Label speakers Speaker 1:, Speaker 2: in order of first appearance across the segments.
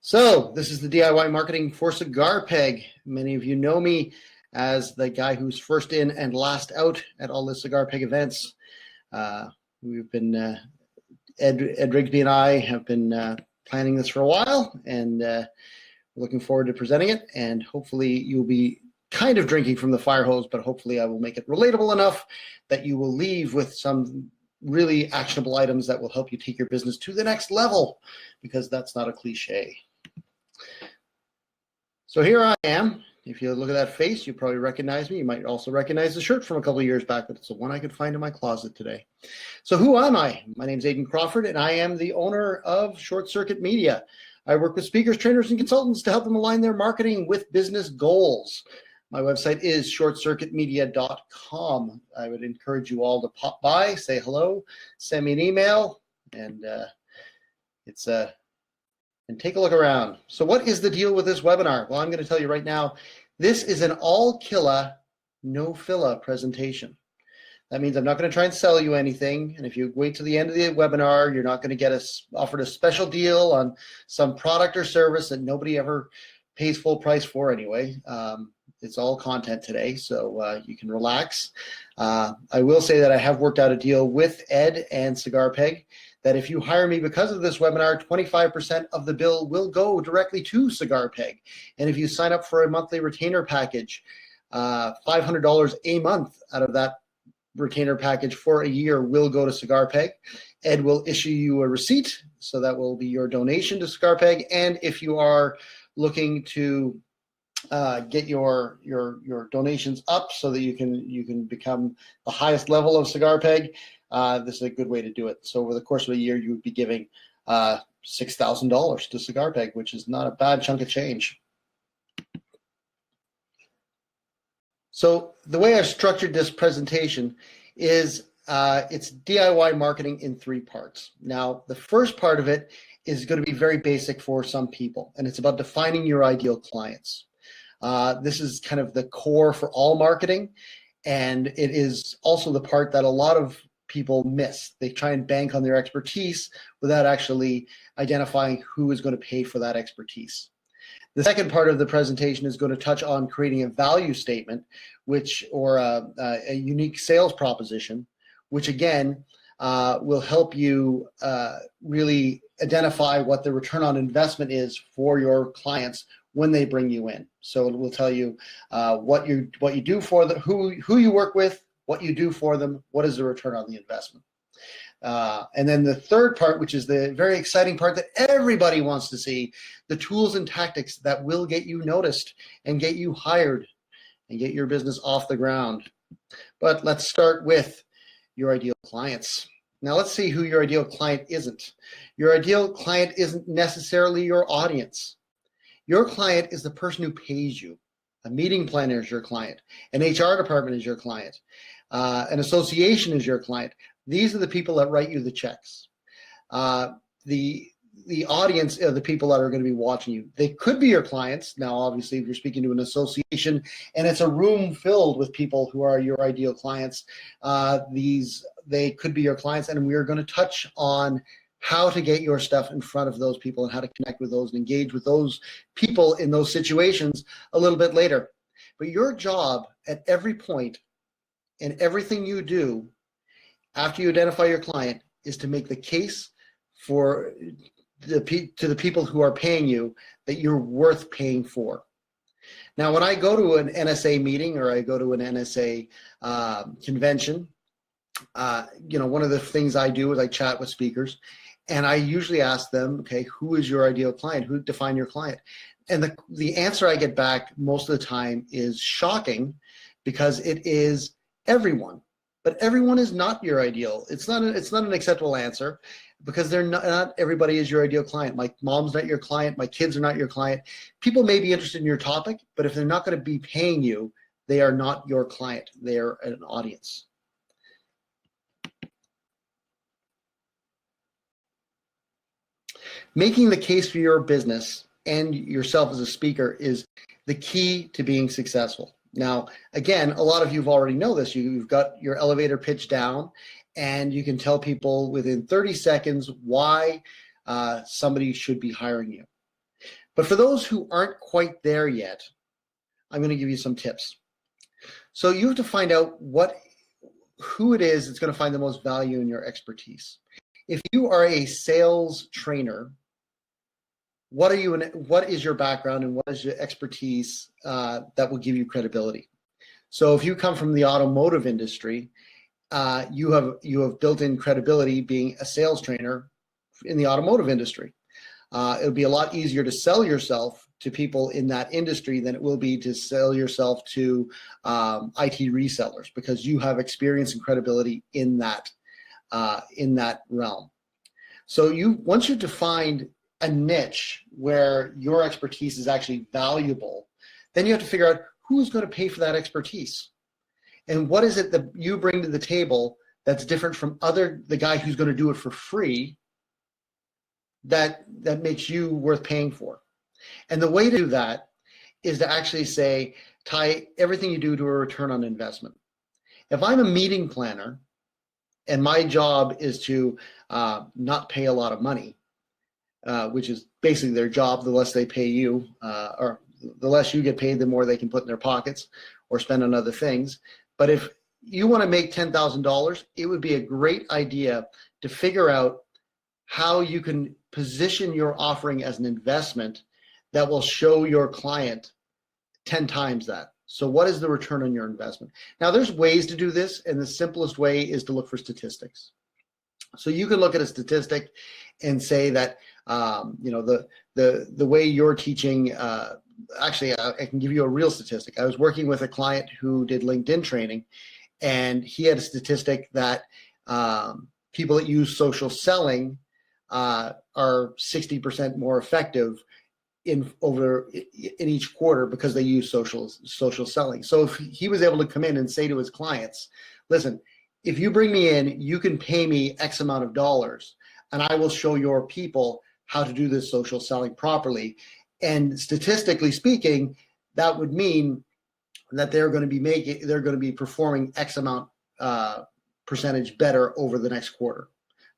Speaker 1: So this is the DIY marketing for CigarPeg. Many of you know me as the guy who's first in and last out at all the CigarPeg events. We've been, Ed Rigsby and I have been planning this for a while, and we're looking forward to presenting it. And hopefully you'll be kind of drinking from the fire hose, but hopefully I will make it relatable enough that you will leave with some really actionable items that will help you take your business to the next level, because that's not a cliche. So here I am. If you look at that face, you probably recognize me. You might also recognize the shirt from a couple of years back, but it's the one I could find in my closet today. So who am I? My name is Aidan Crawford, and I am the owner of Short Circuit Media. I work with speakers, trainers, and consultants to help them align their marketing with business goals. My website is shortcircuitmedia.com. I would encourage you all to pop by, say hello, send me an email, and and take a look around. So what is the deal with this webinar? Well, I'm going to tell you right now, this is an all-killa, no-filla presentation. That means I'm not going to try and sell you anything. And if you wait to the end of the webinar, you're not going to get offered a special deal on some product or service that nobody ever pays full price for anyway. It's all content today, so you can relax. I will say that I have worked out a deal with Ed and CigarPeg that if you hire me because of this webinar, 25% of the bill will go directly to CigarPeg. And if you sign up for a monthly retainer package, $500 a month out of that retainer package for a year will go to CigarPeg. Ed will issue you a receipt, so that will be your donation to CigarPeg. And if you are looking to get your donations up so that you can become the highest level of CigarPeg, this is a good way to do it. So over the course of a year, you would be giving $6,000 to CigarPeg, which is not a bad chunk of change. So the way I've structured this presentation is it's DIY marketing in 3 parts. Now, the first part of it is going to be very basic for some people, and it's about defining your ideal clients. This is kind of the core for all marketing, and it is also the part that a lot of people miss. They try and bank on their expertise without actually identifying who is going to pay for that expertise. The second part of the presentation is going to touch on creating a value statement, or a unique sales proposition, which again will help you really identify what the return on investment is for your clients when they bring you in. So it will tell you what you do for them, who you work with, what you do for them, what is the return on the investment. And then the third part, which is the very exciting part that everybody wants to see, the tools and tactics that will get you noticed and get you hired and get your business off the ground. But let's start with your ideal clients. Now let's see who your ideal client isn't. Your ideal client isn't necessarily your audience. Your client is the person who pays you. A meeting planner is your client. An HR department is your client. An association is your client. These are the people that write you the checks. The audience are the people that are going to be watching you. They could be your clients. Now, obviously, if you're speaking to an association and it's a room filled with people who are your ideal clients, they could be your clients, and we are going to touch on how to get your stuff in front of those people and how to connect with those and engage with those people in those situations a little bit later. But your job at every point and everything you do after you identify your client is to make the case to the people who are paying you that you're worth paying for. Now, when I go to an NSA meeting or I go to an NSA convention, one of the things I do is I chat with speakers, and I usually ask them, okay, who is your ideal client? Who define your client? And the answer I get back most of the time is shocking, because it is everyone. But everyone is not your ideal. It's not an acceptable answer, because not everybody is your ideal client. My mom's not your client. My kids are not your client. People may be interested in your topic, but if they're not going to be paying you, they are not your client. They are an audience. Making the case for your business and yourself as a speaker is the key to being successful. Now, again, a lot of you already know this. You've got your elevator pitch down, and you can tell people within 30 seconds why somebody should be hiring you. But for those who aren't quite there yet, I'm going to give you some tips. So you have to find out who it is that's going to find the most value in your expertise. If you are a sales trainer, what is your background and what is your expertise that will give you credibility? So if you come from the automotive industry, you have built-in credibility being a sales trainer in the automotive industry. It would be a lot easier to sell yourself to people in that industry than it will be to sell yourself to IT resellers, because you have experience and credibility in that realm. So once you've defined a niche where your expertise is actually valuable, then you have to figure out who's going to pay for that expertise. And what is it that you bring to the table that's different from the guy who's going to do it for free that makes you worth paying for? And the way to do that is to actually tie everything you do to a return on investment. If I'm a meeting planner and my job is to not pay a lot of money, which is basically their job, the less they pay you, or the less you get paid, the more they can put in their pockets or spend on other things. But if you want to make $10,000, it would be a great idea to figure out how you can position your offering as an investment that will show your client 10 times that. So what is the return on your investment? Now, there's ways to do this, and the simplest way is to look for statistics. So you can look at a statistic and say that the way you're teaching. Actually, I can give you a real statistic. I was working with a client who did LinkedIn training, and he had a statistic that people that use social selling are 60% more effective in each quarter because they use social selling. So if he was able to come in and say to his clients, listen, if you bring me in, you can pay me X amount of dollars, and I will show your people how to do this social selling properly. And statistically speaking, that would mean that they're going to be performing X amount percentage better over the next quarter.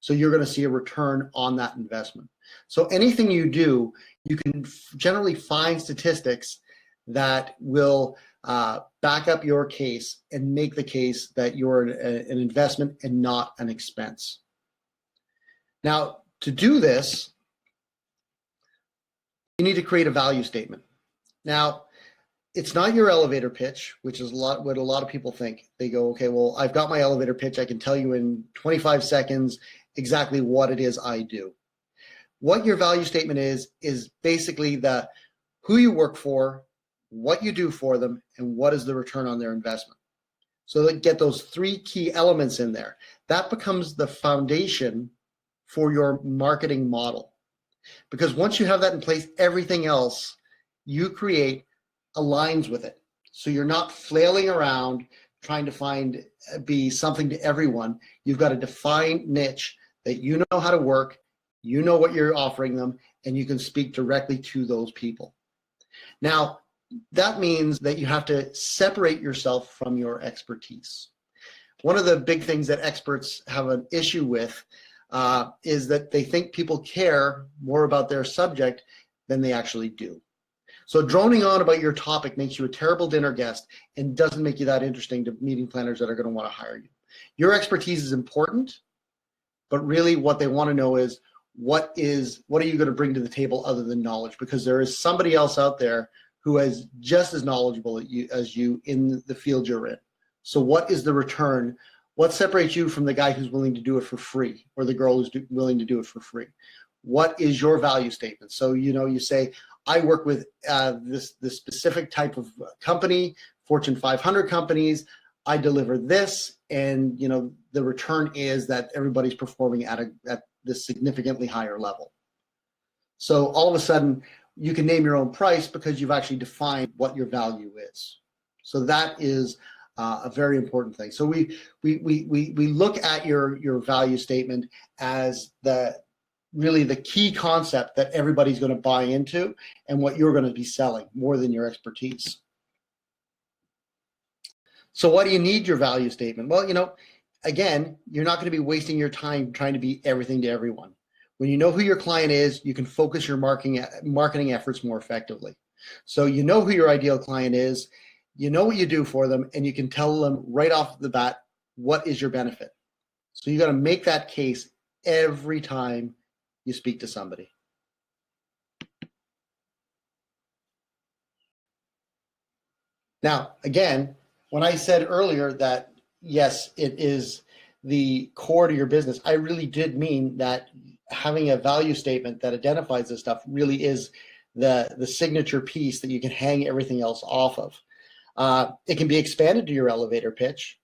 Speaker 1: So you're going to see a return on that investment. So anything you do, you can generally find statistics that will back up your case and make the case that you're an investment and not an expense. Now, to do this, you need to create a value statement. Now, it's not your elevator pitch, which is what a lot of people think. They go, okay, well, I've got my elevator pitch. I can tell you in 25 seconds exactly what it is I do. What your value statement is basically who you work for, what you do for them, and what is the return on their investment. So that get those three key elements in there. That becomes the foundation for your marketing model. Because once you have that in place, everything else you create aligns with it. So you're not flailing around trying to be something to everyone. You've got a defined niche that you know how to work, you know what you're offering them, and you can speak directly to those people. Now, that means that you have to separate yourself from your expertise. One of the big things that experts have an issue with is that they think people care more about their subject than they actually do. So droning on about your topic makes you a terrible dinner guest and doesn't make you that interesting to meeting planners that are going to want to hire you. Your expertise is important, but really what they want to know is what are you going to bring to the table other than knowledge? Because there is somebody else out there who is just as knowledgeable as you in the field you're in. So what is the return? What separates you from the guy who's willing to do it for free, or the girl who's willing to do it for free? What is your value statement? So, you say, I work with this specific type of company, Fortune 500 companies. I deliver this, and the return is that everybody's performing at this significantly higher level. So all of a sudden, you can name your own price because you've actually defined what your value is. So that is a very important thing. So we look at your value statement as really the key concept that everybody's going to buy into and what you're going to be selling more than your expertise. So why do you need your value statement? Well, again, you're not going to be wasting your time trying to be everything to everyone. When you know who your client is, you can focus your marketing efforts more effectively. So you know who your ideal client is, you know what you do for them, and you can tell them right off the bat what is your benefit. So you got to make that case every time you speak to somebody. Now, again, when I said earlier that, yes, it is the core to your business, I really did mean that having a value statement that identifies this stuff really is the signature piece that you can hang everything else off of. It can be expanded to your elevator pitch,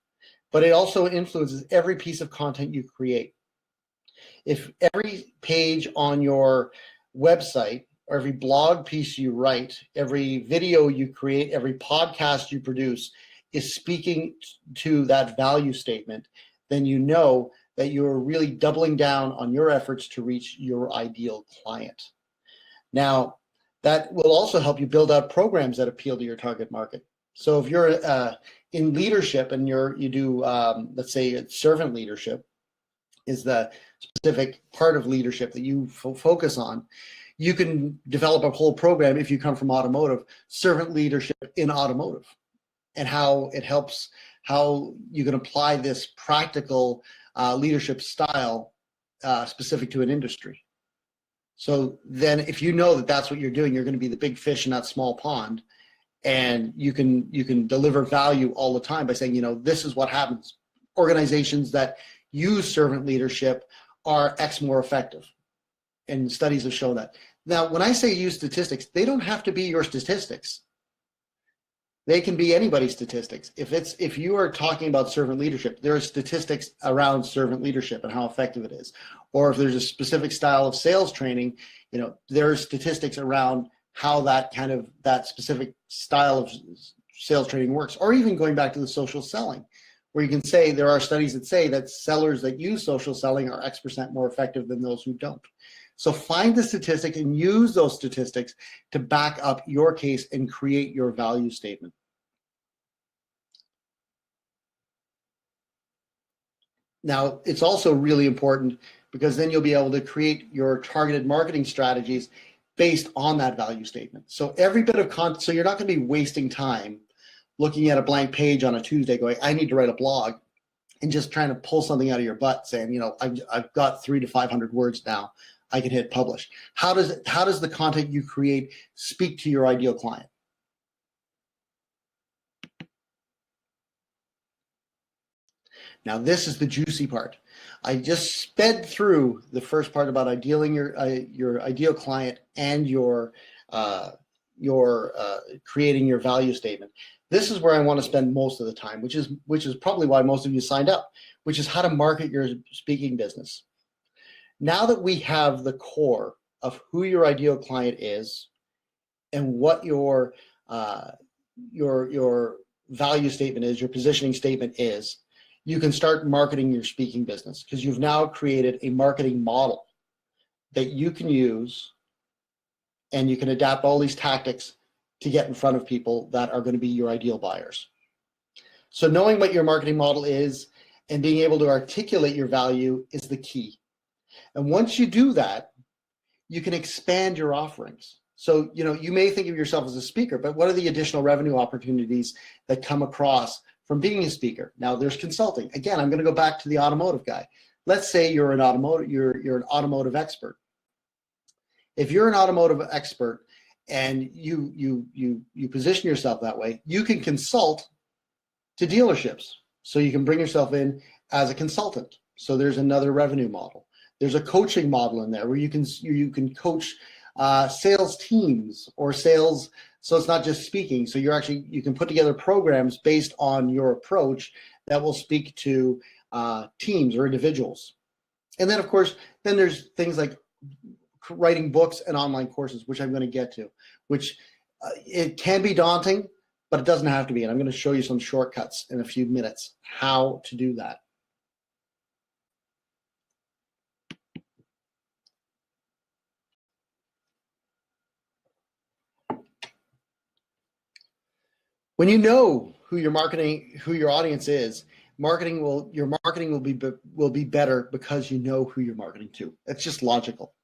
Speaker 1: but it also influences every piece of content you create. If every page on your website or every blog piece you write, every video you create, every podcast you produce is speaking to that value statement, then you know that you're really doubling down on your efforts to reach your ideal client. Now, that will also help you build out programs that appeal to your target market. So if you're in leadership and you do, let's say, servant leadership is the specific part of leadership that you focus on, you can develop a whole program, if you come from automotive, servant leadership in automotive, and how it helps, how you can apply this practical leadership style specific to an industry. So then if you know that that's what you're doing, you're going to be the big fish in that small pond, and you can deliver value all the time by saying, you know, this is what happens. Organizations that use servant leadership are X more effective, and studies have shown that. Now, when I say use statistics, they don't have to be your statistics. They can be anybody's statistics. If you are talking about servant leadership, there are statistics around servant leadership and how effective it is. Or if there's a specific style of sales training, you know, there are statistics around how that specific style of sales training works. Or even going back to the social selling, where you can say there are studies that say that sellers that use social selling are X% more effective than those who don't. So find the statistic and use those statistics to back up your case and create your value statement. Now, it's also really important because then you'll be able to create your targeted marketing strategies based on that value statement. So every bit of content, so you're not going to be wasting time looking at a blank page on a Tuesday going, I need to write a blog, and just trying to pull something out of your butt saying, you know, I've got 300 to 500 words now, I can hit publish. How does the content you create speak to your ideal client? Now, this is the juicy part. I just sped through the first part about idealing your ideal client and your creating your value statement. This is where I want to spend most of the time, which is probably why most of you signed up, which is how to market your speaking business. Now that we have the core of who your ideal client is and what your value statement is, your positioning statement is, you can start marketing your speaking business because you've now created a marketing model that you can use, and you can adapt all these tactics to get in front of people that are going to be your ideal buyers. So knowing what your marketing model is and being able to articulate your value is the key. And once you do that, you can expand your offerings. So, you know, you may think of yourself as a speaker, but what are the additional revenue opportunities that come across from being a speaker? Now, there's consulting. Again, I'm going to go back to the automotive guy. Let's say you're an automotive expert. If you're an automotive expert and you position yourself that way, you can consult to dealerships. So you can bring yourself in as a consultant. So there's another revenue model. There's a coaching model in there where you can coach sales teams or sales. So it's not just speaking. So you can put together programs based on your approach that will speak to teams or individuals. And then, of course, then there's things like writing books and online courses, which I'm going to get to, which it can be daunting, but it doesn't have to be. And I'm going to show you some shortcuts in a few minutes how to do that. When you know who your audience is, your marketing will be better because you know who you're marketing to. It's just logical.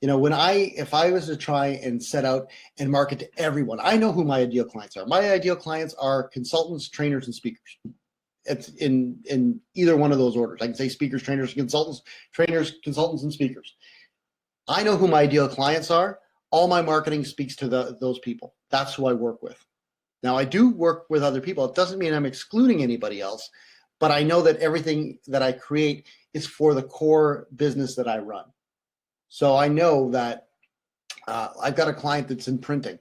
Speaker 1: You know, if I was to try and set out and market to everyone, I know who my ideal clients are. My ideal clients are consultants, trainers, and speakers. It's in either one of those orders. I can say speakers, trainers, consultants, and speakers. I know who my ideal clients are. All my marketing speaks to those people. That's who I work with. Now, I do work with other people. It doesn't mean I'm excluding anybody else, but I know that everything that I create is for the core business that I run. So I know that I've got a client that's in printing.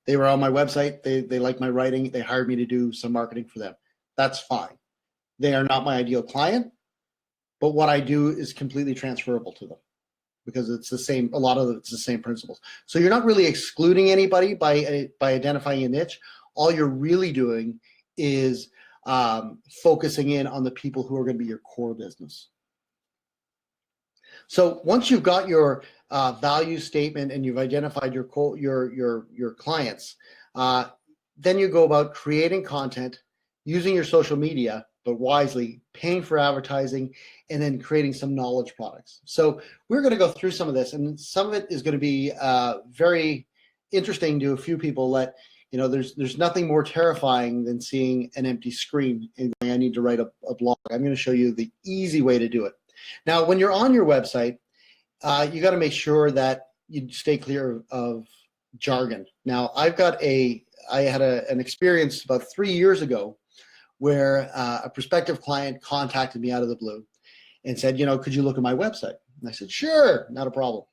Speaker 1: They were on my website. They like my writing. They hired me to do some marketing for them. That's fine. They are not my ideal client, but what I do is completely transferable to them because it's the same. A lot of it's the same principles. So you're not really excluding anybody by identifying a niche. All you're really doing is focusing in on the people who are going to be your core business. So once you've got your value statement and you've identified your clients, then you go about creating content, using your social media, but wisely, paying for advertising, and then creating some knowledge products. So we're going to go through some of this, and some of it is going to be very interesting to a few people. That, you know, there's nothing more terrifying than seeing an empty screen and going, I need to write a blog. I'm going to show you the easy way to do it. Now, when you're on your website, you got to make sure that you stay clear of jargon. Now, I had an experience about 3 years ago where a prospective client contacted me out of the blue and said, you know, could you look at my website? And I said, sure, not a problem,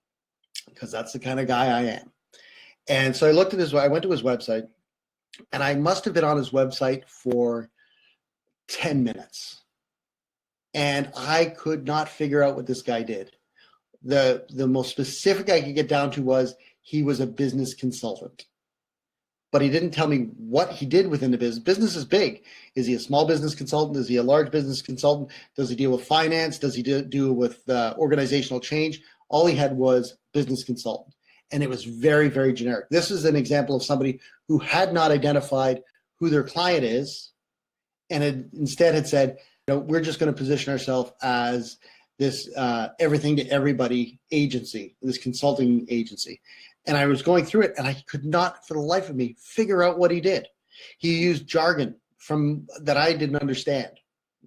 Speaker 1: because that's the kind of guy I am. And so I went to his website, and I must have been on his website for 10 minutes. And I could not figure out what this guy did. The most specific I could get down to was he was a business consultant. But he didn't tell me what he did within the business. Business is big. Is he a small business consultant? Is he a large business consultant? Does he deal with finance? Does he deal with organizational change? All he had was business consultant. And it was very, very generic. This is an example of somebody who had not identified who their client is and instead had said, you know, we're just going to position ourselves as this everything to everybody agency, this consulting agency. And I was going through it, and I could not, for the life of me, figure out what he did. He used jargon that I didn't understand,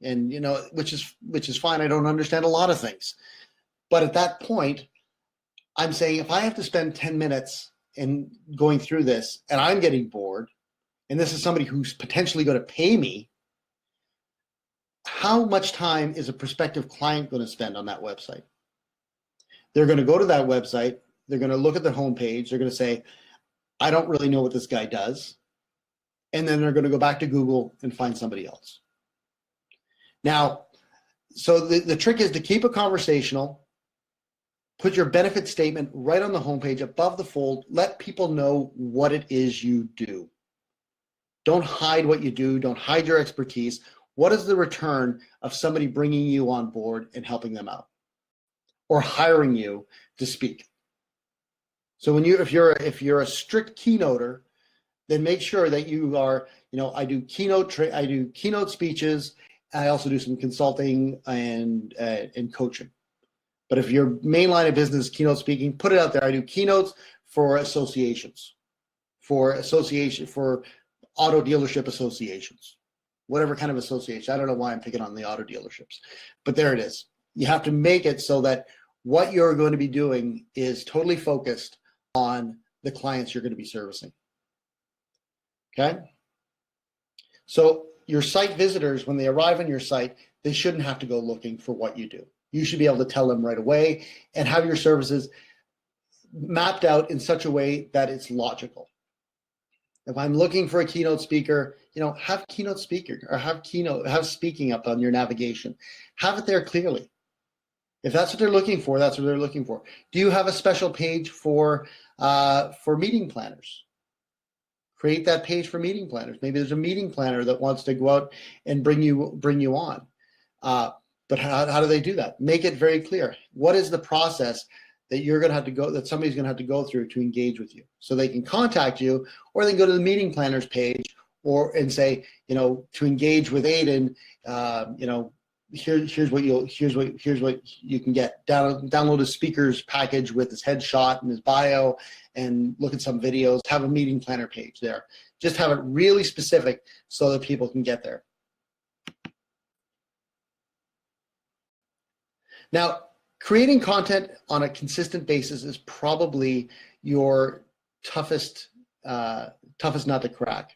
Speaker 1: and you know, which is fine. I don't understand a lot of things, but at that point, I'm saying if I have to spend 10 minutes in going through this, and I'm getting bored, and this is somebody who's potentially going to pay me, how much time is a prospective client going to spend on that website? They're going to go to that website. They're going to look at the homepage. They're going to say, I don't really know what this guy does. And then they're going to go back to Google and find somebody else. Now, so the trick is to keep it conversational. Put your benefit statement right on the homepage above the fold. Let people know what it is you do. Don't hide what you do. Don't hide your expertise. What is the return of somebody bringing you on board and helping them out, or hiring you to speak? So if you're a strict keynoter, then make sure that you are, you know, I do keynote speeches. I also do some consulting and coaching. But if your main line of business is keynote speaking, put it out there. I do keynotes for associations, for auto dealership associations, whatever kind of association. I don't know why I'm picking on the auto dealerships, but there it is. You have to make it so that what you're going to be doing is totally focused on the clients you're going to be servicing. Okay? So your site visitors, when they arrive on your site, they shouldn't have to go looking for what you do. You should be able to tell them right away and have your services mapped out in such a way that it's logical. If I'm looking for a keynote speaker, you know, have keynote speaker or have speaking up on your navigation. Have it there clearly. If that's what they're looking for, that's what they're looking for. Do you have a special page for meeting planners? Create that page for meeting planners. Maybe there's a meeting planner that wants to go out and bring you on. But how do they do that? Make it very clear. What is the process that you're going to have to go, that somebody's going to have to go through to engage with you, so they can contact you, or they can go to the meeting planners page, and say, to engage with Aiden, here's what you can get. Download his speakers package with his headshot and his bio, and look at some videos. Have a meeting planner page there. Just have it really specific so that people can get there. Now, creating content on a consistent basis is probably your toughest nut to crack.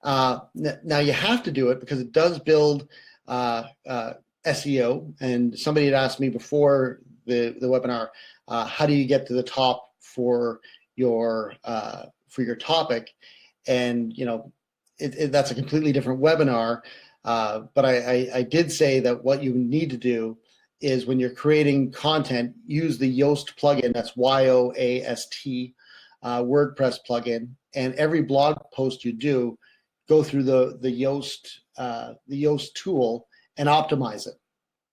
Speaker 1: Now you have to do it because it does build SEO. And somebody had asked me before the webinar, how do you get to the top for your topic? And that's a completely different webinar. But I did say that what you need to do is when you're creating content, use the Yoast plugin. That's YOAST WordPress plugin. And every blog post you do, go through the Yoast tool and optimize it,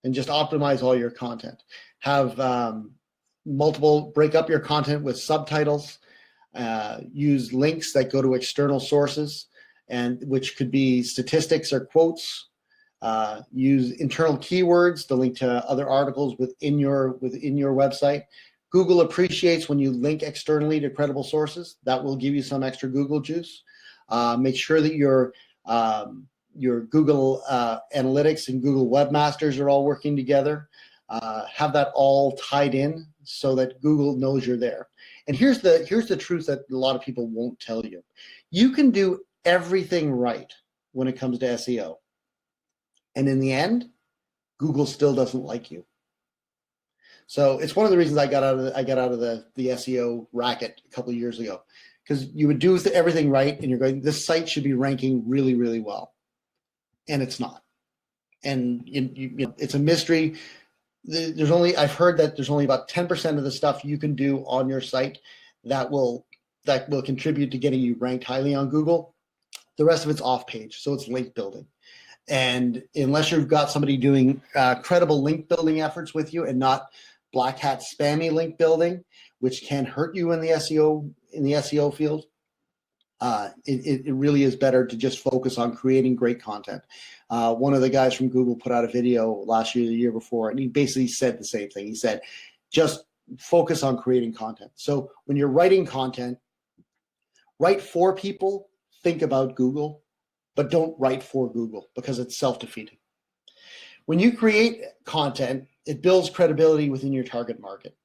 Speaker 1: and just optimize all your content. Have break up your content with subtitles. Use links that go to external sources, and which could be statistics or quotes. Use internal keywords to link to other articles within your website. Google appreciates when you link externally to credible sources. That will give you some extra Google juice. Make sure that your Google Analytics and Google Webmasters are all working together. Have that all tied in so that Google knows you're there. And here's the truth that a lot of people won't tell you. You can do everything right when it comes to SEO. And in the end, Google still doesn't like you. So it's one of the reasons I got out of the SEO racket a couple of years ago, because you would do everything right and you're going, this site should be ranking really, really well. And it's not. And it's a mystery. I've heard that there's only about 10% of the stuff you can do on your site that will contribute to getting you ranked highly on Google. The rest of it's off page. So it's link building. And unless you've got somebody doing credible link building efforts with you and not black hat spammy link building, which can hurt you in the SEO field, it really is better to just focus on creating great content. One of the guys from Google put out a video last year, the year before, and he basically said the same thing. He said, just focus on creating content. So when you're writing content, write for people, think about Google, but don't write for Google because it's self-defeating. When you create content, it builds credibility within your target market.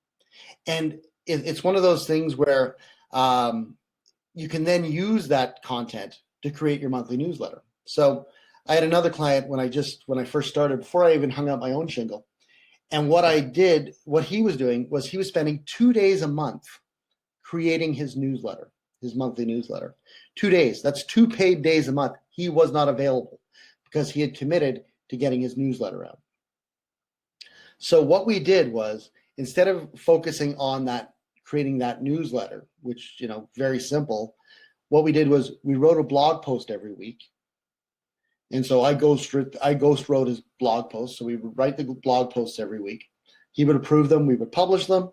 Speaker 1: And it's one of those things where you can then use that content to create your monthly newsletter. So I had another client when I first started, before I even hung up my own shingle. And what he was doing was he was spending 2 days a month creating his newsletter, his monthly newsletter. 2 days, that's 2 paid days a month. He was not available because he had committed to getting his newsletter out. So what we did was, instead of focusing on that, creating that newsletter, which, very simple, what we did was we wrote a blog post every week. And so I ghost wrote his blog posts. So we would write the blog posts every week. He would approve them. We would publish them.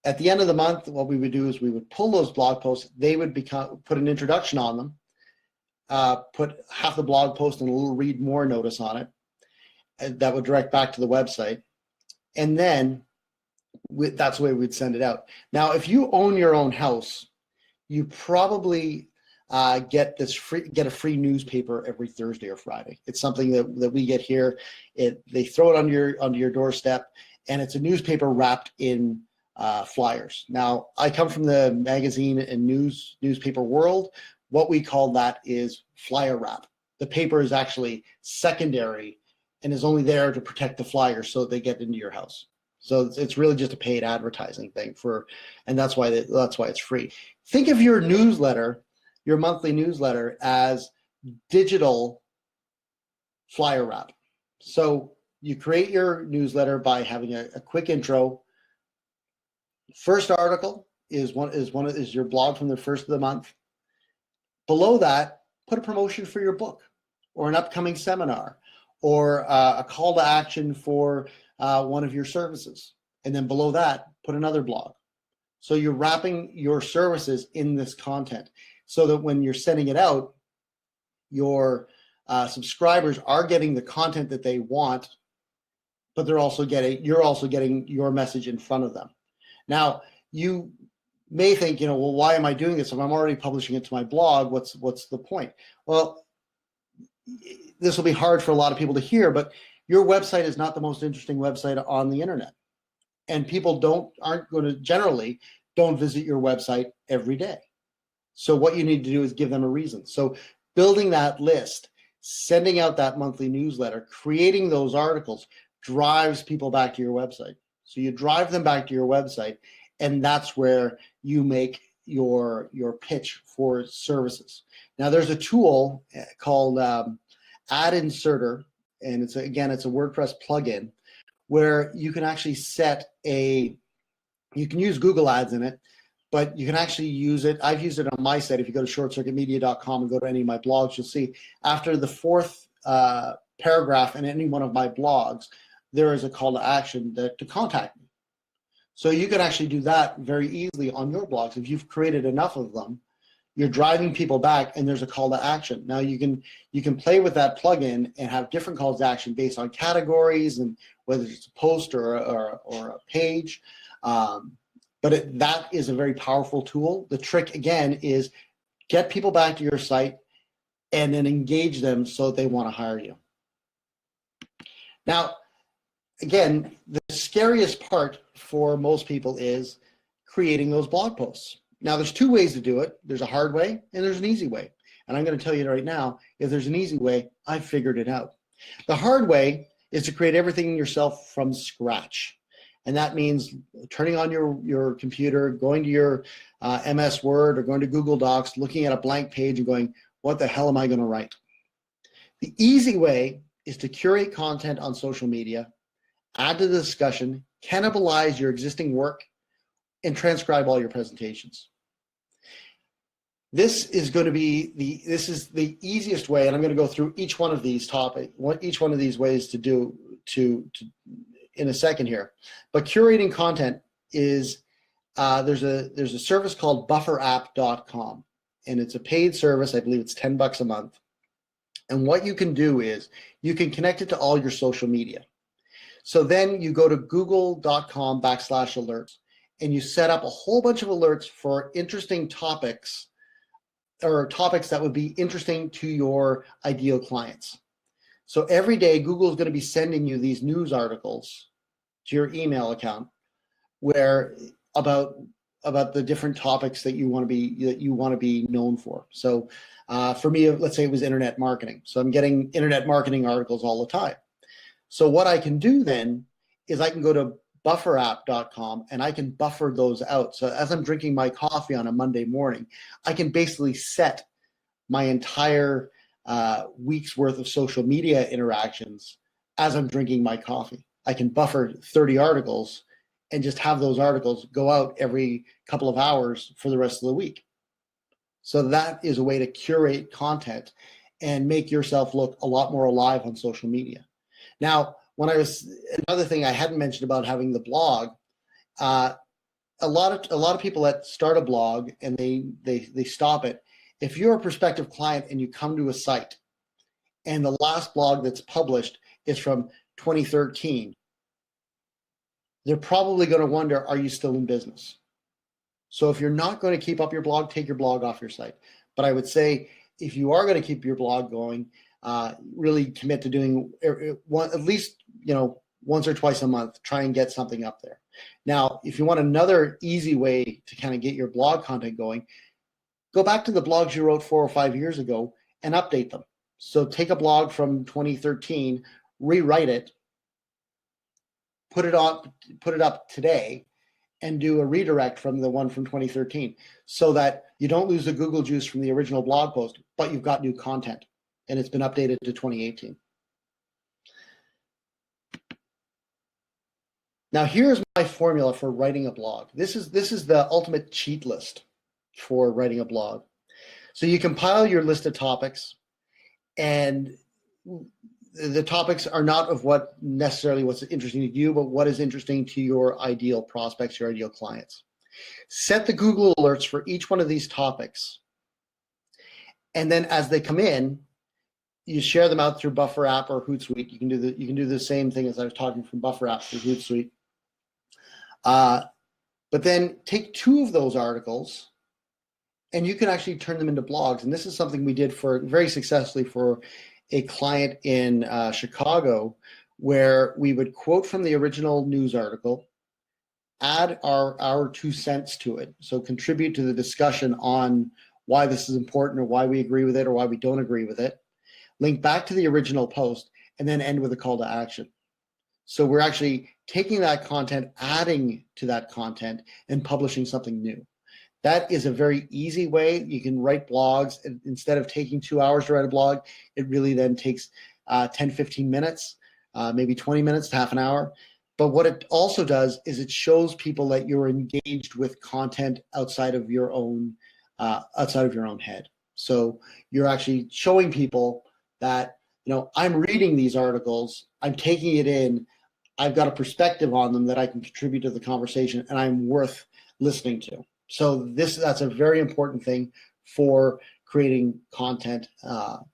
Speaker 1: At the end of the month, what we would do is we would pull those blog posts. They would put an introduction on them, put half the blog post and a little read more notice on it. And that would direct back to the website. And then that's the way we'd send it out. Now, if you own your own house, you probably get a free newspaper every Thursday or Friday. It's something that we get here. They throw it onto your doorstep, and it's a newspaper wrapped in flyers. Now, I come from the magazine and newspaper world. What we call that is flyer wrap. The paper is actually secondary and is only there to protect the flyers so they get into your house. So it's really just a paid advertising thing and that's why it's free. Think of your newsletter, your monthly newsletter, as digital flyer wrap. So you create your newsletter by having a quick intro. First article is your blog from the first of the month. Below that, put a promotion for your book or an upcoming seminar or a call to action for one of your services. And then below that, put another blog. So you're wrapping your services in this content so that when you're sending it out, your subscribers are getting the content that they want, but you're also getting your message in front of them. Now, you may think, well, why am I doing this? If I'm already publishing it to my blog, what's the point? Well, this will be hard for a lot of people to hear, but your website is not the most interesting website on the internet. And people aren't going to generally don't visit your website every day. So what you need to do is give them a reason. So building that list, sending out that monthly newsletter, creating those articles drives people back to your website. So you drive them back to your website, and that's where you make your pitch for services. Now there's a tool called Ad Inserter, and it's a WordPress plugin where you can actually you can use Google Ads in it, but you can actually use it. I've used it on my site. If you go to shortcircuitmedia.com and go to any of my blogs, you'll see after the fourth paragraph in any one of my blogs, there is a call to action to contact me. So you can actually do that very easily on your blogs. If you've created enough of them, you're driving people back, and there's a call to action. Now you can play with that plugin and have different calls to action based on categories and whether it's a post or a page. But that is a very powerful tool. The trick, again, is get people back to your site and then engage them so that they want to hire you. Now, again, the scariest part for most people is creating those blog posts. Now, there's two ways to do it. There's a hard way and there's an easy way. And I'm going to tell you right now, if there's an easy way, I've figured it out. The hard way is to create everything yourself from scratch. And that means turning on your computer, going to your MS Word or going to Google Docs, looking at a blank page and going, what the hell am I going to write? The easy way is to curate content on social media, add to the discussion, cannibalize your existing work, and transcribe all your presentations. This is going to be the easiest way, and I'm going to go through each one of these each one of these ways to do in a second here. But curating content is there's a service called bufferapp.com, and it's a paid service. I believe it's $10 a month. And what you can do is you can connect it to all your social media. So then you go to google.com/alerts, and you set up a whole bunch of alerts for interesting topics or topics that would be interesting to your ideal clients. So every day, Google is going to be sending you these news articles to your email account where about the different topics that you want to be known for. So for me, let's say it was internet marketing. So I'm getting internet marketing articles all the time. So what I can do then is I can go to bufferapp.com and I can buffer those out. So as I'm drinking my coffee on a Monday morning, I can basically set my entire week's worth of social media interactions as I'm drinking my coffee. I can buffer 30 articles and just have those articles go out every couple of hours for the rest of the week. So that is a way to curate content and make yourself look a lot more alive on social media. Now, another thing I hadn't mentioned about having the blog, a lot of people that start a blog and they stop it. If you're a prospective client and you come to a site and the last blog that's published is from 2013, they're probably going to wonder, are you still in business? So if you're not going to keep up your blog, take your blog off your site. But I would say if you are going to keep your blog going, really commit to doing at least once or twice a month, try and get something up there. Now, if you want another easy way to kind of get your blog content going, go back to the blogs you wrote 4 or 5 years ago and update them. So take a blog from 2013, rewrite it, put it up today, and do a redirect from the one from 2013 so that you don't lose the Google juice from the original blog post, but you've got new content and it's been updated to 2018. Now here's my formula for writing a blog. This is the ultimate cheat list for writing a blog. So you compile your list of topics, and the topics are not of what necessarily what's interesting to you, but what is interesting to your ideal prospects, your ideal clients. Set the Google alerts for each one of these topics. And then as they come in, you share them out through Buffer App or Hootsuite. You can do the same thing as I was talking from Buffer App through Hootsuite. But then take 2 of those articles, and you can actually turn them into blogs. And this is something we did very successfully for a client in Chicago, where we would quote from the original news article, add our 2 cents to it. So contribute to the discussion on why this is important, or why we agree with it, or why we don't agree with it. Link back to the original post, and then end with a call to action. So we're actually taking that content, adding to that content, and publishing something new. That is a very easy way. You can write blogs. Instead of taking 2 hours to write a blog, it really then takes 10, 15 minutes, maybe 20 minutes to half an hour. But what it also does is it shows people that you're engaged with content outside of your own head. So you're actually showing people that, I'm reading these articles, I'm taking it in, I've got a perspective on them that I can contribute to the conversation, and I'm worth listening to. So that's a very important thing for creating content,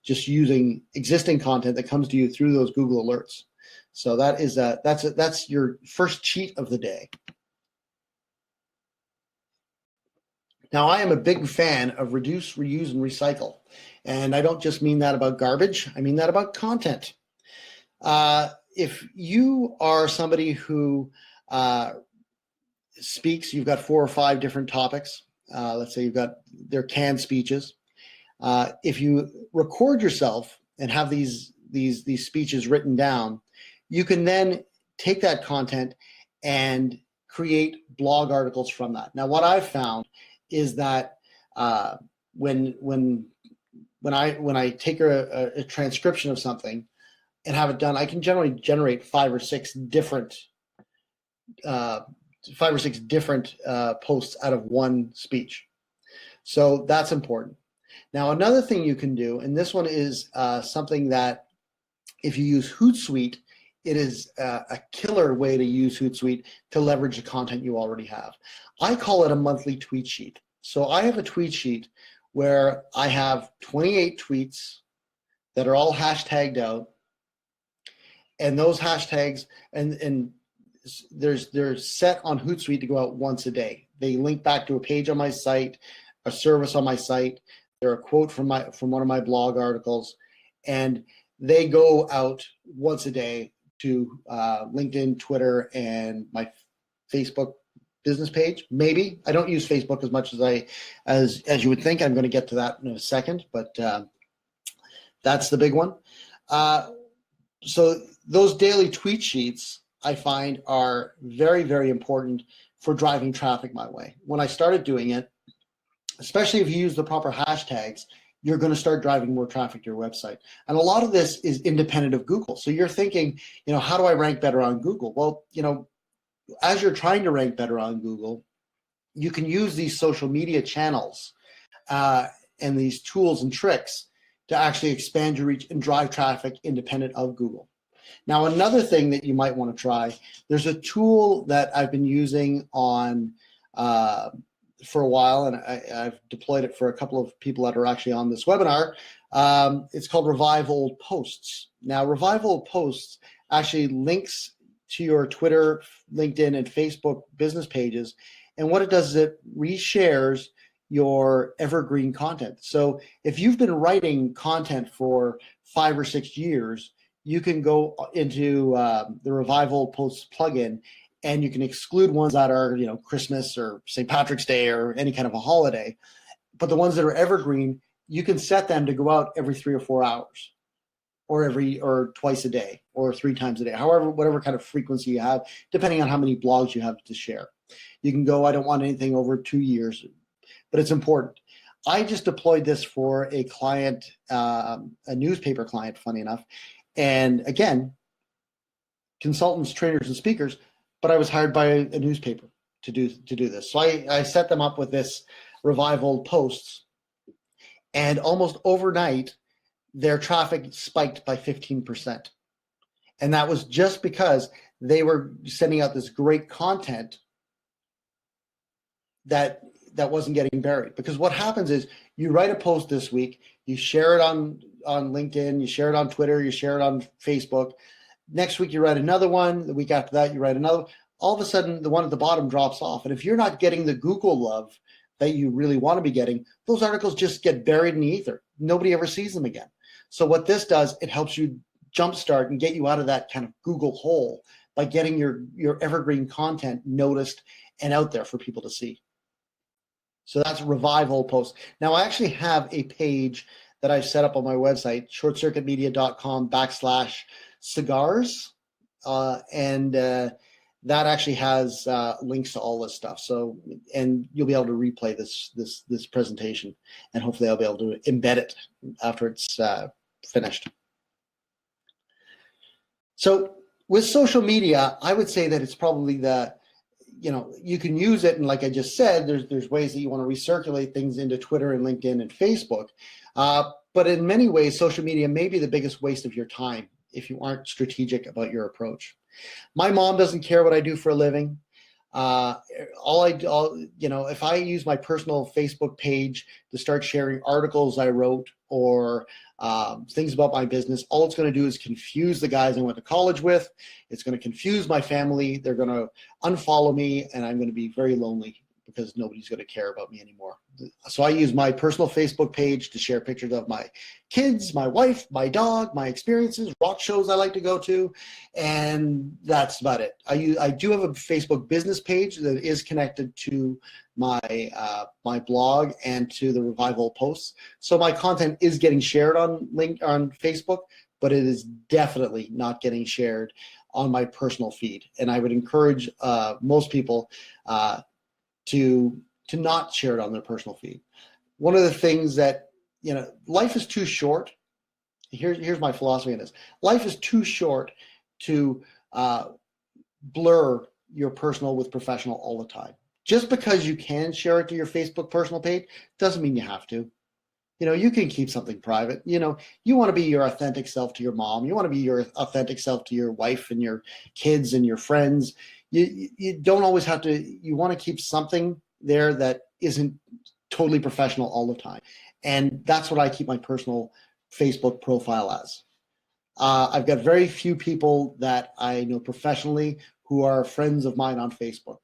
Speaker 1: just using existing content that comes to you through those Google alerts. So that's your first cheat of the day. Now, I am a big fan of reduce, reuse, and recycle. And I don't just mean that about garbage, I mean that about content. If you are somebody who speaks, you've got 4 or 5 different topics. Let's say you've got their canned speeches. If you record yourself and have these speeches written down, you can then take that content and create blog articles from that. Now, what I've found is that when I take a transcription of something and have it done, I can generally generate 5 or 6 different posts out of one speech. So that's important. Now, another thing you can do, and this one is something that if you use Hootsuite, it is a killer way to use Hootsuite to leverage the content you already have. I call it a monthly tweet sheet. So I have a tweet sheet where I have 28 tweets that are all hashtagged out, and those hashtags and they're set on Hootsuite to go out once a day. They link back to a page on my site, a service on my site. They're a quote from one of my blog articles, and they go out once a day to LinkedIn, Twitter, and my Facebook business page. Maybe I don't use Facebook as much as you would think. I'm going to get to that in a second, but that's the big one. So those daily tweet sheets I find are very, very important for driving traffic my way. When I started doing it, especially if you use the proper hashtags, you're going to start driving more traffic to your website. And a lot of this is independent of Google. So you're thinking, how do I rank better on Google? Well, as you're trying to rank better on Google, you can use these social media channels and these tools and tricks to actually expand your reach and drive traffic independent of Google. Now, another thing that you might want to try, there's a tool that I've been using on for a while, and I've deployed it for a couple of people that are actually on this webinar. It's called Revive Old Posts. Now, Revive Old Posts actually links to your Twitter, LinkedIn, and Facebook business pages. And what it does is it reshares your evergreen content. So if you've been writing content for 5 or 6 years, you can go into the Revive Old Posts plugin, and you can exclude ones that are, Christmas or St. Patrick's Day or any kind of a holiday. But the ones that are evergreen, you can set them to go out every 3 or 4 hours, or twice a day, or 3 times a day, whatever kind of frequency you have, depending on how many blogs you have to share. You can go, I don't want anything over 2 years, but it's important. I just deployed this for a client, a newspaper client, funny enough. And again, consultants, trainers, and speakers, but I was hired by a newspaper to do this. So I set them up with this Revive Old Posts, and almost overnight, their traffic spiked by 15%. And that was just because they were sending out this great content that that wasn't getting buried. Because what happens is you write a post this week, you share it on LinkedIn, you share it on Twitter, you share it on Facebook. Next week, you write another one. The week after that, you write another. All of a sudden, the one at the bottom drops off. And if you're not getting the Google love that you really want to be getting, those articles just get buried in the ether. Nobody ever sees them again. So what this does, it helps you jumpstart and get you out of that kind of Google hole by getting your evergreen content noticed and out there for people to see. So that's Revival Post. Now, I actually have a page that I've set up on my website, shortcircuitmedia.com/cigars. That actually has links to all this stuff. So, and you'll be able to replay this presentation, and hopefully I'll be able to embed it after it's finished. So with social media, I would say that it's probably you can use it, and like I just said, there's ways that you want to recirculate things into Twitter and LinkedIn and Facebook. But in many ways, social media may be the biggest waste of your time if you aren't strategic about your approach. My mom doesn't care what I do for a living. If I use my personal Facebook page to start sharing articles I wrote or things about my business, all it's going to do is confuse the guys I went to college with. It's going to confuse my family. They're going to unfollow me, and I'm going to be very lonely because nobody's going to care about me anymore. So I use my personal Facebook page to share pictures of my kids, my wife, my dog, my experiences, rock shows I like to go to, and that's about it. I do have a Facebook business page that is connected to my my blog and to the Revival posts. So my content is getting shared on Facebook, but it is definitely not getting shared on my personal feed. And I would encourage most people to not share it on their personal feed. One of the things that, life is too short. Here's my philosophy on this. Life is too short to blur your personal with professional all the time. Just because you can share it to your Facebook personal page doesn't mean you have to. You can keep something private. You want to be your authentic self to your mom. You want to be your authentic self to your wife and your kids and your friends. You don't always have to. You want to keep something there that isn't totally professional all the time. And that's what I keep my personal Facebook profile as. I've got very few people that I know professionally who are friends of mine on Facebook.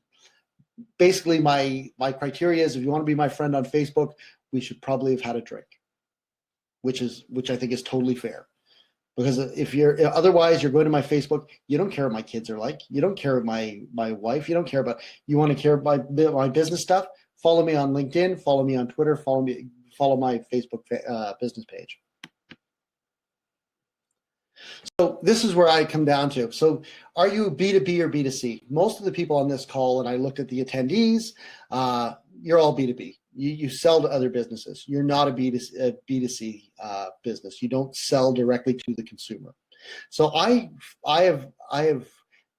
Speaker 1: Basically, my criteria is, if you want to be my friend on Facebook, we should probably have had a drink, which I think is totally fair. Because if otherwise you're going to my Facebook, you don't care what my kids are like, you don't care about my wife, you want to care about my business stuff, follow me on LinkedIn, follow me on Twitter, follow my Facebook business page. So this is where I come down to. So are you B2B or B2C? Most of the people on this call, and I looked at the attendees, you're all B2B. You sell to other businesses. You're not a B2C business. You don't sell directly to the consumer. So I have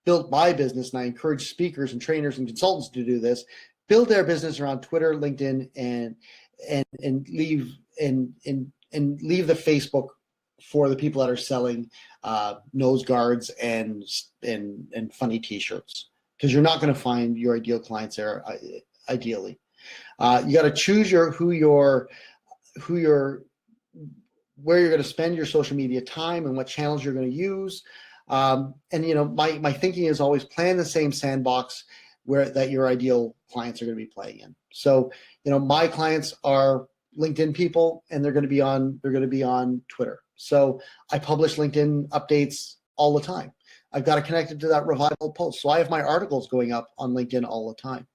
Speaker 1: built my business, and I encourage speakers and trainers and consultants to do this. Build their business around Twitter, LinkedIn, and leave the Facebook for the people that are selling nose guards and funny T-shirts, because you're not going to find your ideal clients there. Ideally, you got to choose where you're going to spend your social media time and what channels you're going to use. And my thinking is always plan the same sandbox that your ideal clients are going to be playing in. So my clients are LinkedIn people, and they're going to be on Twitter. So I publish LinkedIn updates all the time. I've got it connected to that Revival post. So I have my articles going up on LinkedIn all the time.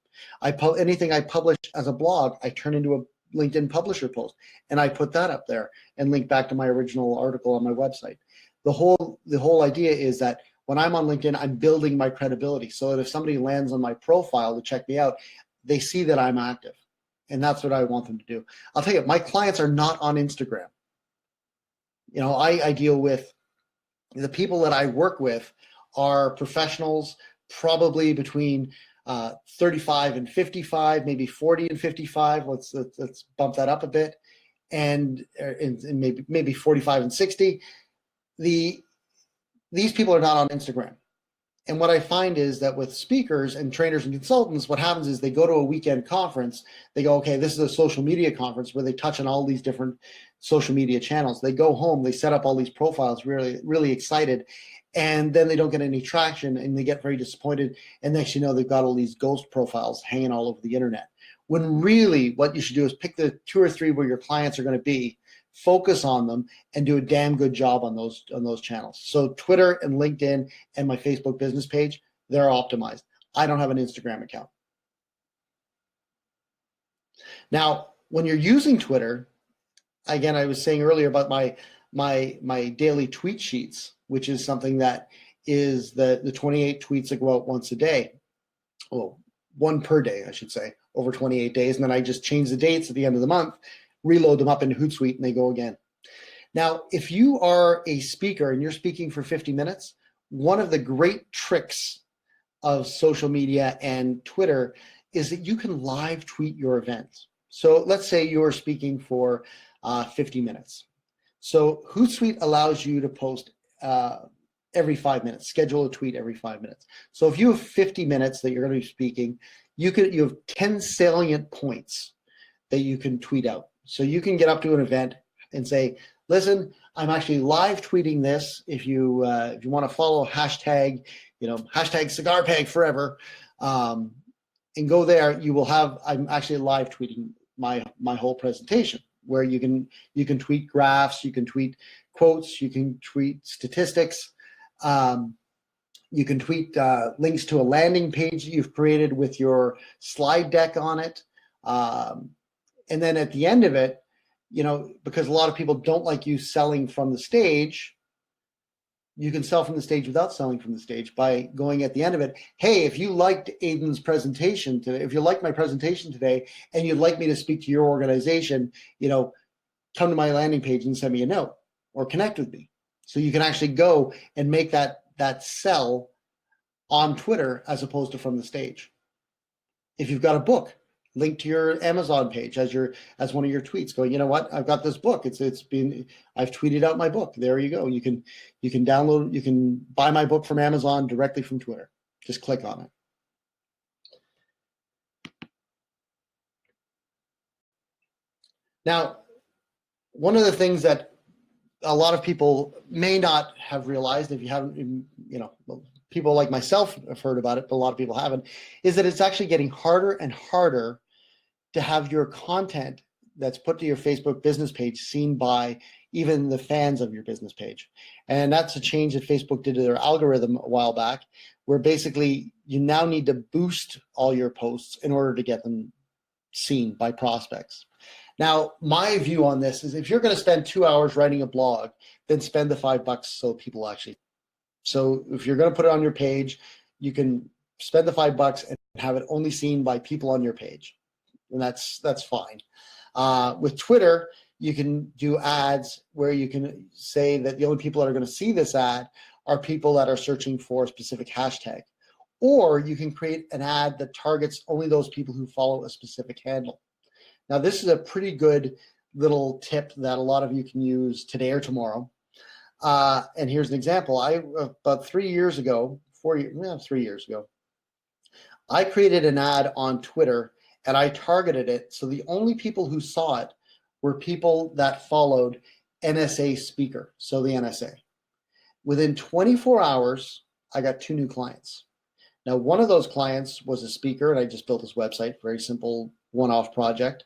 Speaker 1: Anything I publish as a blog, I turn into a LinkedIn publisher post, and I put that up there and link back to my original article on my website. The whole idea is that when I'm on LinkedIn, I'm building my credibility so that if somebody lands on my profile to check me out, they see that I'm active. And that's what I want them to do. I'll tell you, my clients are not on Instagram. I deal with the people that I work with are professionals, probably between 35 and 55, maybe 40 and 55. Let's bump that up a bit, and maybe 45 and 60. These people are not on Instagram. And what I find is that with speakers and trainers and consultants, what happens is they go to a weekend conference. They go, okay, this is a social media conference where they touch on all these different social media channels. They go home, they set up all these profiles, really, really excited. And then they don't get any traction and they get very disappointed. And next you know, they've got all these ghost profiles hanging all over the internet. When really what you should do is pick the 2 or 3 where your clients are going to be, focus on them, and do a damn good job on those channels. So Twitter and LinkedIn and my Facebook business page, they're optimized. I don't have an Instagram account. Now, when you're using Twitter, again, I was saying earlier about my daily tweet sheets, which is something that is the 28 tweets that go out once a day. Well, one per day, I should say, over 28 days. And then I just change the dates at the end of the month, reload them up into Hootsuite, and they go again. Now, if you are a speaker and you're speaking for 50 minutes, one of the great tricks of social media and Twitter is that you can live tweet your event. So let's say you're speaking for 50 minutes. So Hootsuite allows you to post every 5 minutes, schedule a tweet every 5 minutes. So if you have 50 minutes that you're going to be speaking, you have 10 salient points that you can tweet out. So you can get up to an event and say, listen, I'm actually live tweeting this. If you want to follow hashtag, hashtag cigar peg forever, and go there, you will have, I'm actually live tweeting my whole presentation, where you can tweet graphs, you can tweet quotes, you can tweet statistics, you can tweet links to a landing page that you've created with your slide deck on it. And then at the end of it, because a lot of people don't like you selling from the stage, you can sell from the stage without selling from the stage by going at the end of it, hey, if you liked Aidan's presentation today, if you liked my presentation today and you'd like me to speak to your organization, come to my landing page and send me a note or connect with me. So you can actually go and make that sell on Twitter as opposed to from the stage. If you've got a book, link to your Amazon page as one of your tweets. Go, you know what? I've got this book. I've tweeted out my book. There you go. You can download. You can buy my book from Amazon directly from Twitter. Just click on it. Now, one of the things that a lot of people may not have realized, if you haven't, people like myself have heard about it, but a lot of people haven't, is that it's actually getting harder and harder to have your content that's put to your Facebook business page seen by even the fans of your business page. And that's a change that Facebook did to their algorithm a while back, where basically you now need to boost all your posts in order to get them seen by prospects. Now, my view on this is if you're going to spend 2 hours writing a blog, then spend the $5 so people actually. So if you're going to put it on your page, you can spend the $5 and have it only seen by people on your page. And that's fine. With Twitter, you can do ads where you can say that the only people that are going to see this ad are people that are searching for a specific hashtag. Or you can create an ad that targets only those people who follow a specific handle. Now, this is a pretty good little tip that a lot of you can use today or tomorrow. And here's an example. About 3 years ago, 3 years ago, I created an ad on Twitter and I targeted it. So the only people who saw it were people that followed NSA Speaker, so the NSA. Within 24 hours, I got 2 new clients. Now, one of those clients was a speaker, and I just built his website, very simple one-off project.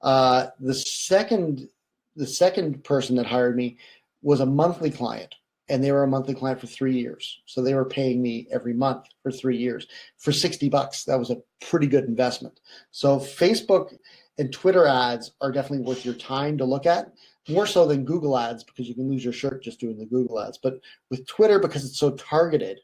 Speaker 1: The second person that hired me was a monthly client, and they were a monthly client for 3 years. So they were paying me every month for 3 years for $60. That was a pretty good investment. So Facebook and Twitter ads are definitely worth your time to look at, more so than Google ads, because you can lose your shirt just doing the Google ads. But with Twitter, because it's so targeted,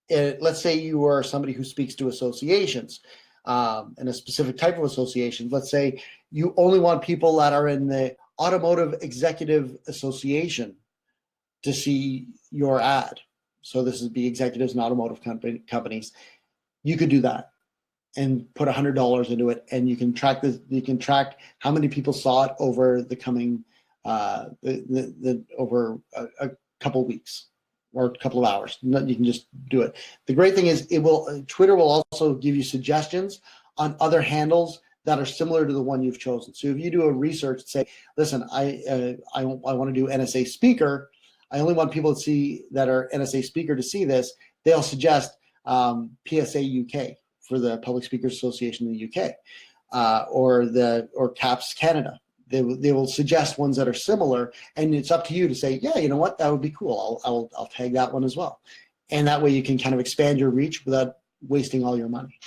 Speaker 1: let's say you are somebody who speaks to associations, and a specific type of association. Let's say you only want people that are in the Automotive Executive Association to see your ad. So this would be executives and automotive companies. You could do that and put $100 into it, and you can track this. You can track how many people saw it over the coming over a couple weeks. or a couple of hours. You can just do it. The great thing is Twitter will also give you suggestions on other handles that are similar to the one you've chosen. So if you do a research, say, listen, I want to do NSA speaker. I only want people to see that are NSA speaker to see this. They'll suggest PSA UK for the Public Speakers Association in the UK, or CAPS Canada. They will suggest ones that are similar, and it's up to you to say, yeah, you know what, that would be cool. I'll tag that one as well, and that way you can kind of expand your reach without wasting all your money.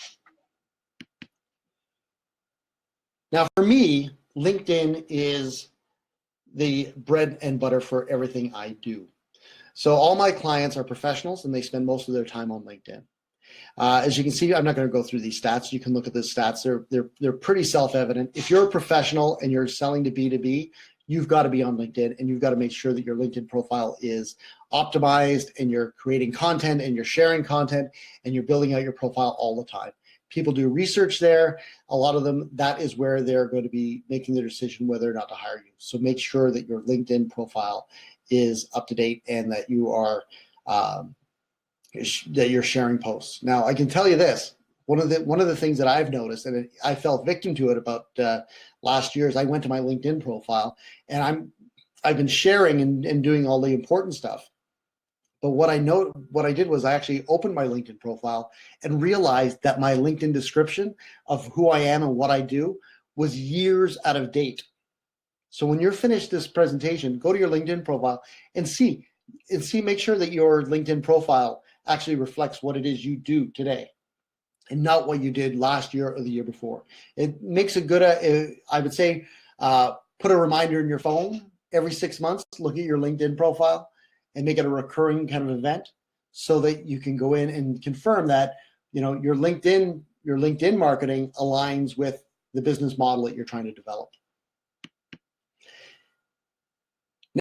Speaker 1: Now, for me, LinkedIn is the bread and butter for everything I do. So all my clients are professionals, and they spend most of their time on LinkedIn. As you can see, I'm not going to go through these stats. You can look at the stats. They're pretty self-evident. If you're a professional and you're selling to B2B, you've got to be on LinkedIn, and you've got to make sure that your LinkedIn profile is optimized, and you're creating content, and you're sharing content, and you're building out your profile all the time. People do research there. A lot of them, that is where they're going to be making their decision whether or not to hire you. So make sure that your LinkedIn profile is up to date and that you are that you're sharing posts. Now, I can tell you this: one of the things that I've noticed, and I fell victim to it about last year, is I went to my LinkedIn profile, and I've been sharing and doing all the important stuff. But what I did was I actually opened my LinkedIn profile and realized that my LinkedIn description of who I am and what I do was years out of date. So when you're finished this presentation, go to your LinkedIn profile and make sure that your LinkedIn profile actually reflects what it is you do today, and not what you did last year or the year before. It makes a good, I would say, put a reminder in your phone every 6 months, look at your LinkedIn profile and make it a recurring kind of event, so that you can go in and confirm that, you know, your LinkedIn marketing aligns with the business model that you're trying to develop.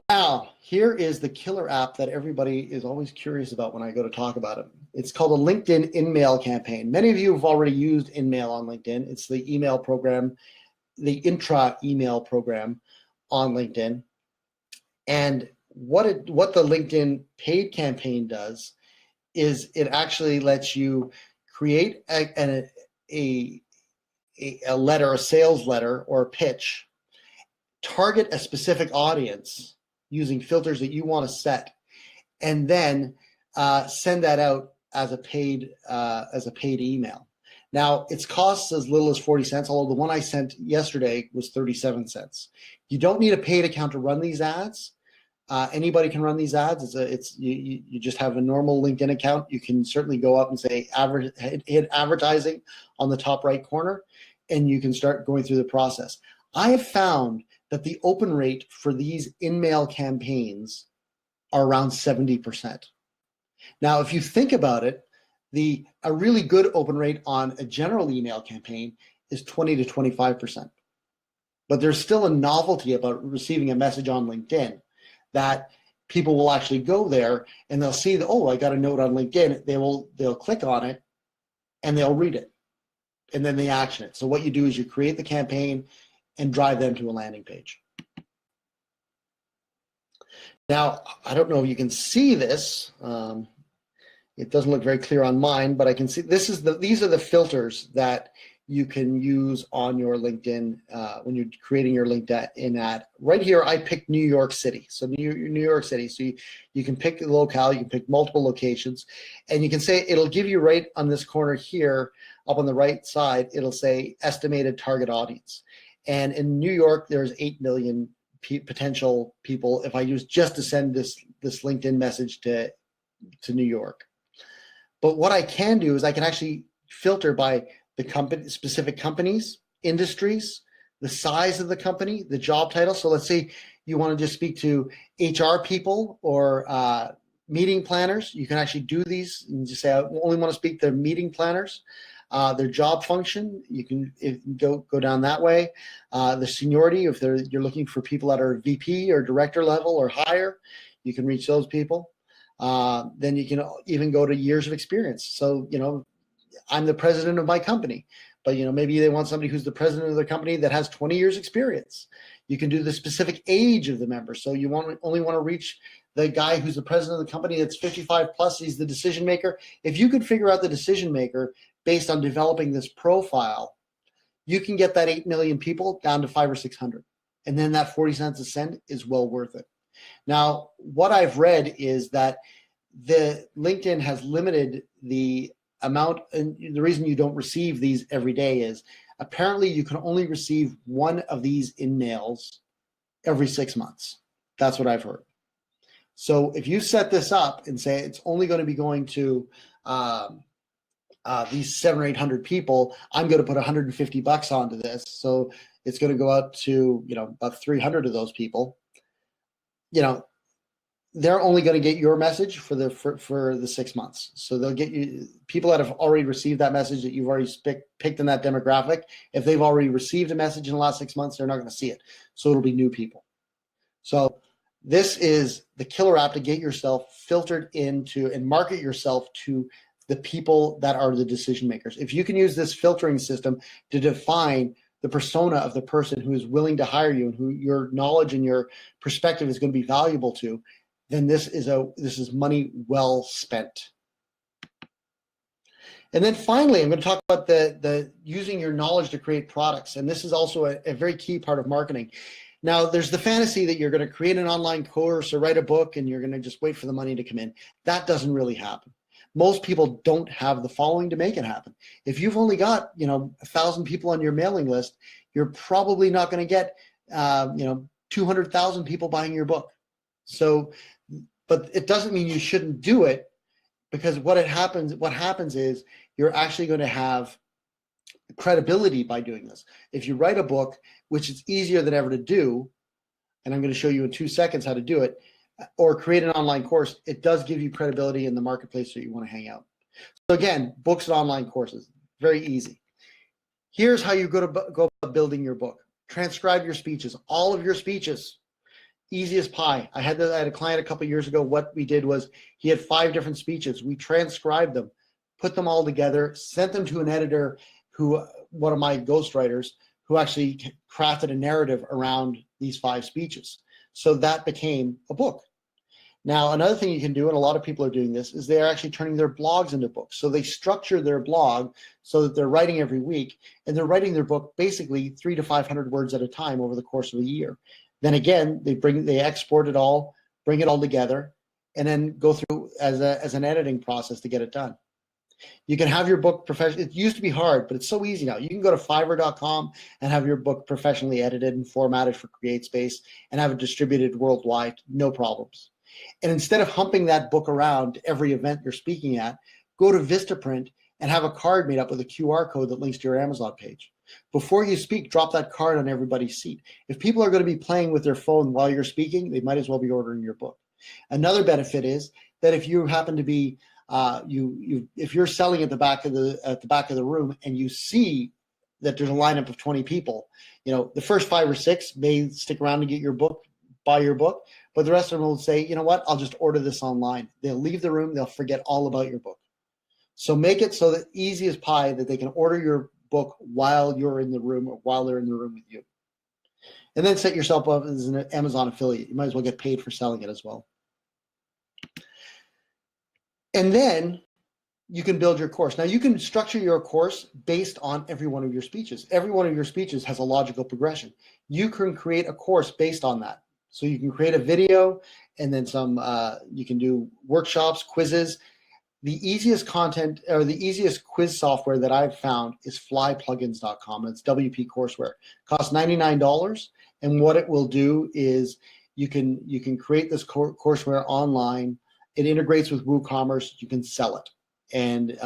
Speaker 1: Now, here is the killer app that everybody is always curious about when I go to talk about it. It's called a LinkedIn InMail campaign. Many of you have already used InMail on LinkedIn. It's the email program, the intra email program on LinkedIn. And what the LinkedIn paid campaign does is it actually lets you create a letter, a sales letter or a pitch, target a specific audience using filters that you want to set, and then send that out as a paid email. Now, its costs as little as 40 cents, although the one I sent yesterday was 37 cents. You don't need a paid account to run these ads. Anybody can run these ads. You just have a normal LinkedIn account. You can certainly go up and say hit advertising on the top right corner, and you can start going through the process. I have found that the open rate for these InMail campaigns are around 70%. Now, if you think about it, a really good open rate on a general email campaign is 20 to 25%. But there's still a novelty about receiving a message on LinkedIn, that people will actually go there and they'll see that, oh, I got a note on LinkedIn. They'll click on it and they'll read it, and then they action it. So what you do is you create the campaign and drive them to a landing page. Now, I don't know if you can see this. It doesn't look very clear on mine, but I can see these are the filters that you can use on your LinkedIn when you're creating your LinkedIn ad. Right here, I picked New York City. So New York City. So you can pick the locale, you can pick multiple locations, and you can say, it'll give you right on this corner here, up on the right side, it'll say estimated target audience. And in New York, there's 8 million potential people if I use just to send this LinkedIn message to New York. But what I can do is I can actually filter by the specific companies, industries, the size of the company, the job title. So let's say you want to just speak to HR people or meeting planners. You can actually do these and just say, I only want to speak to meeting planners. Their job function, you can go down that way. The seniority, if you're looking for people that are VP or director level or higher, you can reach those people. Then you can even go to years of experience. So, you know, I'm the president of my company, but, you know, maybe they want somebody who's the president of their company that has 20 years experience. You can do the specific age of the member. So you only want to reach the guy who's the president of the company that's 55 plus, he's the decision maker. If you could figure out the decision maker based on developing this profile, you can get that 8 million people down to 500 or 600. And then that 40 cents a send is well worth it. Now, what I've read is that the LinkedIn has limited the amount, and the reason you don't receive these every day is apparently you can only receive one of these in mails every 6 months. That's what I've heard. So if you set this up and say it's only going to be going to these 700 or 800 people, I'm going to put $150 onto this. So it's going to go out to, about 300 of those people. They're only going to get your message for the 6 months. So they'll get you people that have already received that message that you've already picked in that demographic. If they've already received a message in the last 6 months, they're not going to see it. So it'll be new people. So this is the killer app to get yourself filtered into and market yourself to the people that are the decision makers. If you can use this filtering system to define the persona of the person who is willing to hire you and who your knowledge and your perspective is going to be valuable to, then this is money well spent. And then finally, I'm going to talk about the using your knowledge to create products. And this is also a very key part of marketing. Now, there's the fantasy that you're going to create an online course or write a book and you're going to just wait for the money to come in. That doesn't really happen. Most people don't have the following to make it happen. If you've only got 1,000 people on your mailing list, you're probably not going to get 200,000 people buying your book. So, but it doesn't mean you shouldn't do it, because what happens is you're actually going to have credibility by doing this. If you write a book, which is easier than ever to do, and I'm going to show you in 2 seconds how to do it, or create an online course, it does give you credibility in the marketplace that you want to hang out. So again, books and online courses, very easy. Here's how you go about building your book. Transcribe your speeches, all of your speeches. Easy as pie. I had a client a couple of years ago. What we did was he had 5 different speeches. We transcribed them, put them all together, sent them to an editor one of my ghostwriters, who actually crafted a narrative around these 5 speeches. So that became a book. Now, another thing you can do, and a lot of people are doing this, is they're actually turning their blogs into books. So they structure their blog so that they're writing every week, and they're writing their book basically 300 to 500 words at a time over the course of a year. Then again, they export it all, bring it all together, and then go through as an editing process to get it done. You can have your book it used to be hard, but it's so easy now. You can go to Fiverr.com and have your book professionally edited and formatted for CreateSpace and have it distributed worldwide, no problems. And instead of humping that book around every event you're speaking at, go to Vistaprint and have a card made up with a QR code that links to your Amazon page. Before you speak, drop that card on everybody's seat. If people are going to be playing with their phone while you're speaking, they might as well be ordering your book. Another benefit is that if you happen to be if you're selling at the back of the room and you see that there's a lineup of 20 people, the first 5 or 6 may stick around to get your book, buy your book, but the rest of them will say, you know what, I'll just order this online. They'll leave the room, they'll forget all about your book. So make it so that easy as pie that they can order your book while you're in the room or while they're in the room with you. And then set yourself up as an Amazon affiliate. You might as well get paid for selling it as well. And then you can build your course. Now you can structure your course based on every one of your speeches. Every one of your speeches has a logical progression. You can create a course based on that. So you can create a video and then some, you can do workshops, quizzes. The easiest content or the easiest quiz software that I've found is flyplugins.com. It's WP courseware. It costs $99. And what it will do is you can create this courseware online. It integrates with WooCommerce. You can sell it, and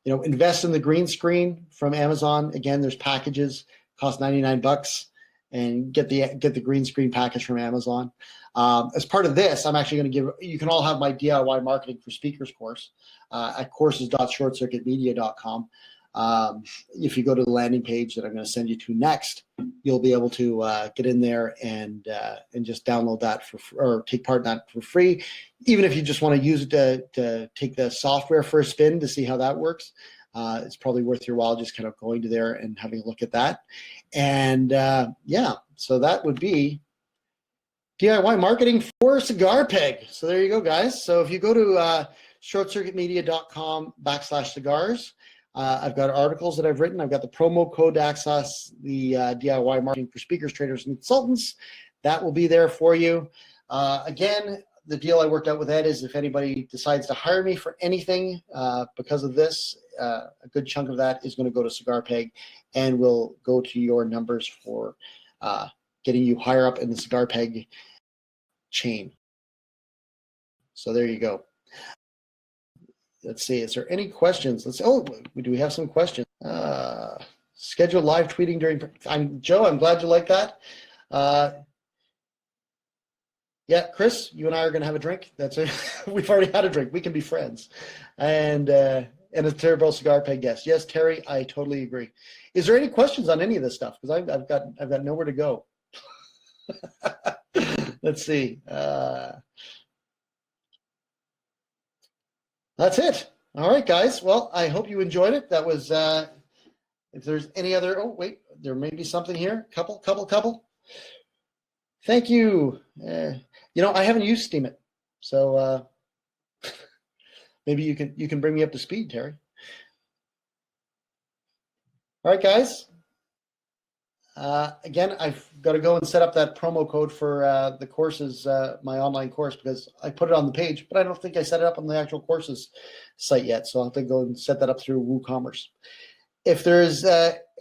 Speaker 1: invest in the green screen from Amazon. Again, there's packages, cost $99, and get the green screen package from Amazon. As part of this, I'm actually going to give. You can all have my DIY marketing for speakers course at courses.shortcircuitmedia.com. If you go to the landing page that I'm going to send you to next, you'll be able to get in there and just download that or take part in that for free. Even if you just want to use it to take the software for a spin to see how that works, it's probably worth your while just kind of going to there and having a look at that. And yeah, so that would be DIY marketing for Cigar Peg. So there you go, guys. So if you go to shortcircuitmedia.com/cigars, I've got articles that I've written. I've got the promo code to access the DIY marketing for speakers, traders, and consultants. That will be there for you. Again, the deal I worked out with Ed is if anybody decides to hire me for anything because of this, a good chunk of that is going to go to Cigar Peg and will go to your numbers for getting you higher up in the Cigar Peg chain. So there you go. Let's see, is there any questions? Do we have some questions? Schedule live tweeting during, Joe, I'm glad you like that. Yeah, Chris, you and I are going to have a drink. That's it. We've already had a drink. We can be friends. And a Terry Bell Cigar Peg guest. Yes, Terry, I totally agree. Is there any questions on any of this stuff? Because I've got nowhere to go. Let's see. That's it. All right, guys. Well, I hope you enjoyed it. That was. If there's any other. Oh, wait. There may be something here. Couple. Thank you. I haven't used Steemit, so maybe you can bring me up to speed, Terry. All right, guys. Again, I've got to go and set up that promo code for the courses, my online course, because I put it on the page, but I don't think I set it up on the actual courses site yet. So I'll have to go and set that up through WooCommerce. If there's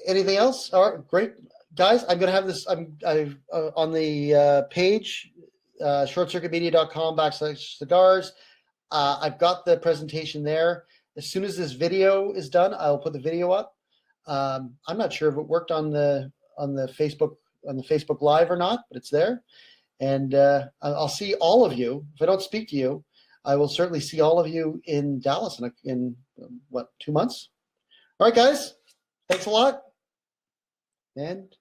Speaker 1: anything else, all right, great. Guys, I'm going to have this on the page, shortcircuitmedia.com/cigars. I've got the presentation there. As soon as this video is done, I'll put the video up. I'm not sure if it worked on the Facebook Live or not, but it's there. And I'll see all of you. If I don't speak to you, I will certainly see all of you in Dallas in 2 months? All right, guys. Thanks a lot. And